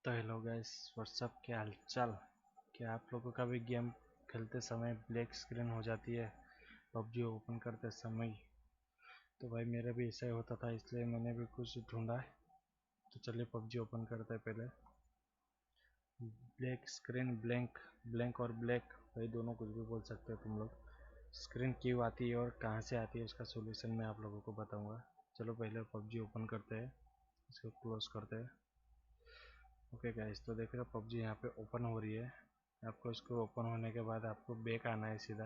तो hello guys, WhatsApp, क्या हालचाल। क्या आप लोगों का भी गेम खेलते समय ब्लैक स्क्रीन हो जाती है पबजी ओपन करते समय? तो भाई मेरा भी ऐसा ही होता था, इसलिए मैंने भी कुछ ढूंढा। तो चलिए पबजी ओपन करते हैं। पहले ब्लैक स्क्रीन, ब्लैंक ब्लैंक और ब्लैक, भाई दोनों कुछ भी बोल सकते हो तुम लोग। स्क्रीन क्यों आती है और कहाँ से आती है, उसका सोल्यूशन मैं आप लोगों को बताऊँगा। चलो पहले पबजी ओपन करते हैं, इसको क्लोज करते हैं। ओके गाइस, तो देख रहे हो पबजी यहाँ पे ओपन हो रही है। आपको इसको ओपन होने के बाद आपको बैक आना है सीधा।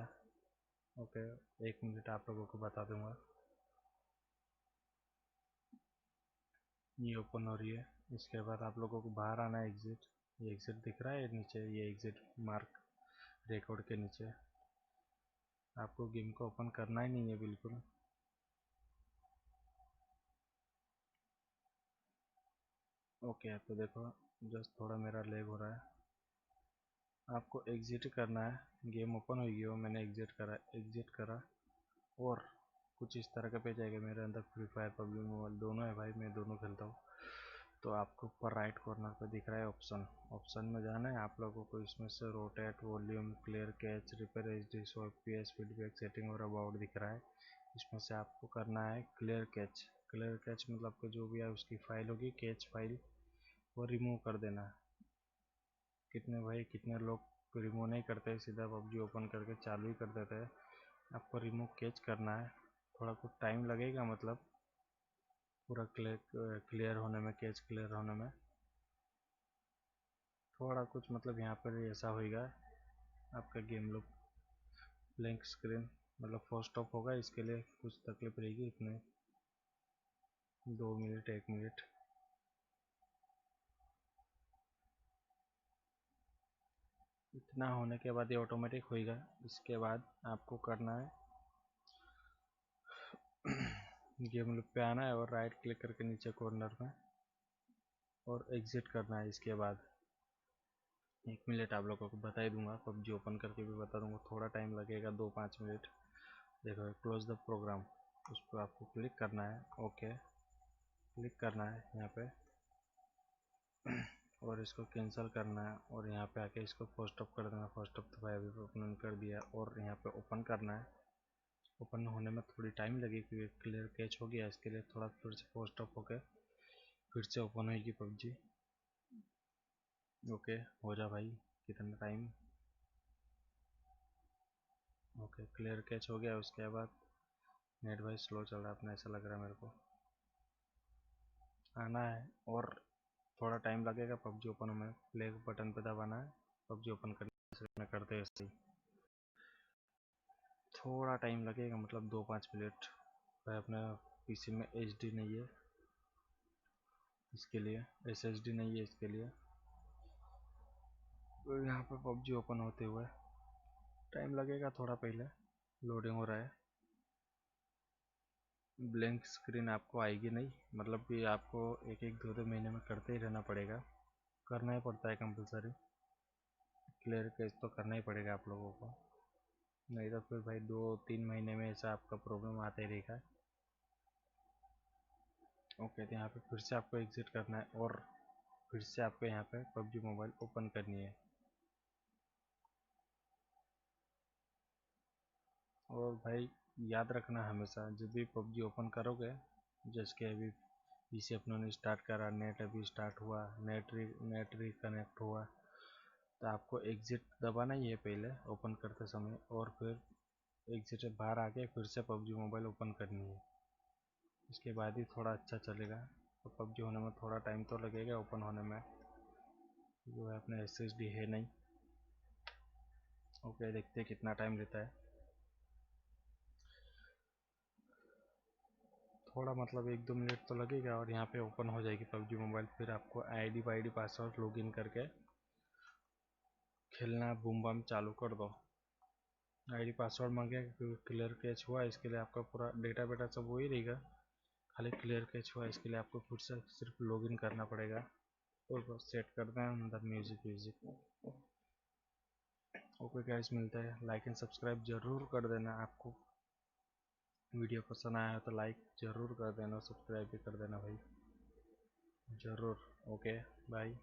ओके, 1 मिनट आप लोगों को बता दूंगा। ये ओपन हो रही है। इसके बाद आप लोगों को बाहर आना है, एग्जिट। ये एग्जिट दिख रहा है नीचे, ये एग्जिट मार्क रिकॉर्ड के नीचे। आपको गेम को ओपन करना ही नहीं है बिल्कुल। ओके, तो देखो जस्ट थोड़ा मेरा लैग हो रहा है। आपको एग्जिट करना है। गेम ओपन होगी वो, मैंने एग्जिट करा और कुछ इस तरह का पेज आएगा। मेरे अंदर फ्री फायर, पबजी मोबाइल दोनों है भाई, मैं दोनों खेलता हूँ। तो आपको ऊपर राइट कॉर्नर पे दिख रहा है ऑप्शन में जाना है आप लोगों को। इसमें से rotate, volume, clear cache, repair HD, so FPS, feedback, setting और अबाउट दिख रहा है। इसमें से आपको करना है क्लियर कैच। क्लियर कैच मतलब कि जो भी है उसकी फाइल होगी, कैच फाइल, वो रिमूव कर देना। कितने लोग रिमूव नहीं करते, सीधा पबजी ओपन करके चालू ही कर देते हैं। आपको रिमूव कैच करना है। थोड़ा कुछ टाइम लगेगा, मतलब पूरा क्लियर होने में, कैच क्लियर होने में थोड़ा कुछ, मतलब यहाँ पर ऐसा होएगा आपका गेम लूप ब्लैंक स्क्रीन, मतलब फर्स्ट ऑफ होगा। इसके लिए कुछ तकलीफ रहेगी, इतने 2 मिनट 1 मिनट। इतना होने के बाद ये ऑटोमेटिक होएगा। इसके बाद आपको करना है गेम लूप पे आना है और राइट क्लिक करके नीचे कॉर्नर में और एग्जिट करना है। इसके बाद 1 मिनट आप लोगों को बता ही दूंगा, पबजी ओपन करके भी बता दूंगा। थोड़ा टाइम लगेगा, 2-5 मिनट। देखो क्लोज द प्रोग्राम, उस पर आपको क्लिक करना है। ओके, क्लिक करना है यहाँ पे और इसको कैंसिल करना है और यहाँ पे आके इसको फर्स्ट अप कर देना। फर्स्ट अप तो भाई अभी ओपन कर दिया और यहाँ पे ओपन करना है। ओपन होने में थोड़ी टाइम लगेगी क्योंकि क्लियर कैच हो गया। इसके लिए थोड़ा फिर से फर्स्ट अप होके फिर से ओपन होगी पबजी। ओके, हो जा भाई, कितना टाइम। ओके, क्लियर कैच हो गया। उसके बाद नेट भाई स्लो चल रहा है अपना, ऐसा लग रहा है मेरे को। आना है और थोड़ा टाइम लगेगा पबजी ओपन में। प्ले बटन पे दबाना है, पबजी ओपन करने करते हैं ऐसे ही। थोड़ा टाइम लगेगा, मतलब 2-5 मिनट। भाई अपना पीसी में एचडी नहीं है, इसके लिए एसएसडी नहीं है, इसके लिए तो यहाँ पे पबजी ओपन होते हुए टाइम लगेगा थोड़ा। पहले लोडिंग हो रहा है। ब्लैंक स्क्रीन आपको आएगी नहीं, मतलब कि आपको 1-2 महीने में करते ही रहना पड़ेगा। करना ही पड़ता है कंपलसरी। क्लियर कैच तो करना ही पड़ेगा आप लोगों को, नहीं तो फिर भाई 2-3 महीने में ऐसा आपका प्रॉब्लम आता ही रहेगा। ओके, तो यहाँ पे फिर से आपको एग्जिट करना है और फिर से आपको यहाँ पे पबजी मोबाइल ओपन करनी है। और भाई याद रखना हमेशा, जब भी पबजी ओपन करोगे, जैसे कि अभी पीसी अपनों ने स्टार्ट करा, नेट अभी स्टार्ट हुआ, नेट रिकनेक्ट हुआ, तो आपको एग्जिट दबाना ही है पहले ओपन करते समय। और फिर एग्जिट से बाहर आके फिर से पबजी मोबाइल ओपन करनी है। इसके बाद ही थोड़ा अच्छा चलेगा। तो पबजी होने में थोड़ा टाइम तो लगेगा ओपन होने में, जो है अपना एसएसडी है नहीं। ओके, देखते हैं कितना टाइम लेता है। थोड़ा मतलब 1-2 मिनट तो लगेगा और यहाँ पे ओपन हो जाएगी पबजी मोबाइल। फिर आपको आईडी वाईडी पासवर्ड लॉगिन करके खेलना बूम बम चालू कर दो। आईडी पासवर्ड मांगे क्योंकि क्लियर कैच हुआ, इसके लिए आपका पूरा डेटा बेटा सब वही रहेगा, खाली क्लियर कैच हुआ इसके लिए आपको फिर से सिर्फ लॉगिन करना पड़ेगा और बस सेट कर दें अंदर म्यूजिक व्यूजिक। ओके गाइस, मिलता है। लाइक एंड सब्सक्राइब जरूर कर देना। आपको वीडियो पसंद आया तो लाइक जरूर कर देना, सब्सक्राइब भी कर देना भाई, ज़रूर। Okay, bye.